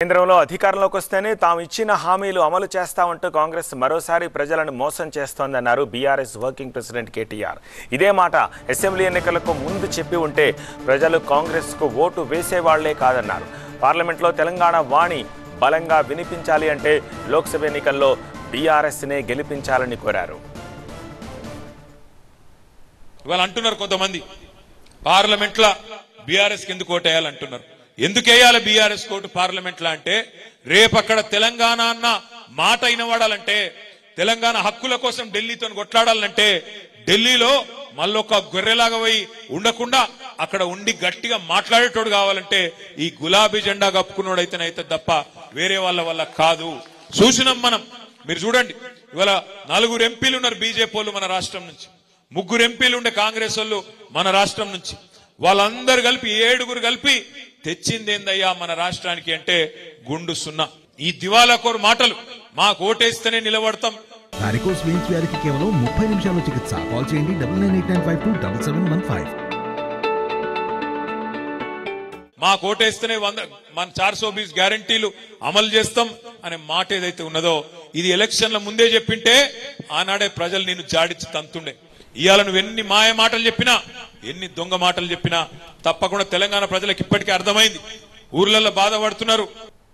కేంద్రంలో అధికారంలోకి వస్తేనే తాము ఇచ్చిన హామీలు అమలు చేస్తామంటూ కాంగ్రెస్ మరోసారి ప్రజలను మోసం చేస్తోందన్నారు బీఆర్ఎస్ వర్కింగ్ ప్రెసిడెంట్ కేటీఆర్. ఇదే మాట అసెంబ్లీ ఎన్నికలకు ముందు చెప్పి ఉంటే ప్రజలు కాంగ్రెస్కు ఓటు వేసేవాళ్లే కాదన్నారు. పార్లమెంట్లో తెలంగాణ వాణి బలంగా వినిపించాలి అంటే లోక్సభ ఎన్నికల్లో బీఆర్ఎస్నే గెలిపించాలని కోరారు. ఇవాళ అంటున్నారు కొంతమంది పార్లమెంట్లో బీఆర్ఎస్ ఎందుకు ఓటేయాలంటున్నారు. ఎందుకు వేయాలి బీఆర్ఎస్ కోటు పార్లమెంట్లో అంటే రేపు అక్కడ తెలంగాణ అన్న మాట వినబడాలంటే, తెలంగాణ హక్కుల కోసం ఢిల్లీతో కొట్లాడాలంటే ఢిల్లీలో మళ్ళొక గొర్రెలాగా పోయి ఉండకుండా అక్కడ ఉండి గట్టిగా మాట్లాడేటోడు కావాలంటే ఈ గులాబీ జెండా కప్పుకున్నోడైతేనైతే తప్ప వేరే వాళ్ళ వల్ల కాదు. చూసినాం మనం. మీరు చూడండి, ఇవాళ 4 ఎంపీలు ఉన్నారు బీజేపీ వాళ్ళు మన రాష్ట్రం నుంచి, 3 ఎంపీలు ఉండే కాంగ్రెస్ వాళ్ళు మన రాష్ట్రం నుంచి. వాళ్ళందరూ కలిపి 7 కలిపి తెచ్చిందేందయ్యా మన రాష్ట్రానికి అంటే గుండు సున్నా. ఈ దివాలాకోరు మాటలు మాకు ఓటేస్తేనే నిలబడతాం. వారికోస్ వెయిన్స్ వ్యాధికి కేవలం 30 నిమిషాల్లో చికిత్స. కాల్ చేయండి 9989527715. మాకు ఓటేస్తేనే మన 420 గ్యారంటీలు అమలు చేస్తాం అనే మాట ఏదైతే ఉన్నదో ఇది ఎలక్షన్ల ముందే చెప్పింటే ఆనాడే ప్రజలు నేను జాడించి తంతుండే. ఇవాళ నువ్వు ఎన్ని మాయ మాటలు చెప్పినా, ఎన్ని దొంగ మాటలు చెప్పినా తప్పకుండా తెలంగాణ ప్రజలకు ఇప్పటికే అర్థమైంది. ఊర్లలో బాధపడుతున్నారు.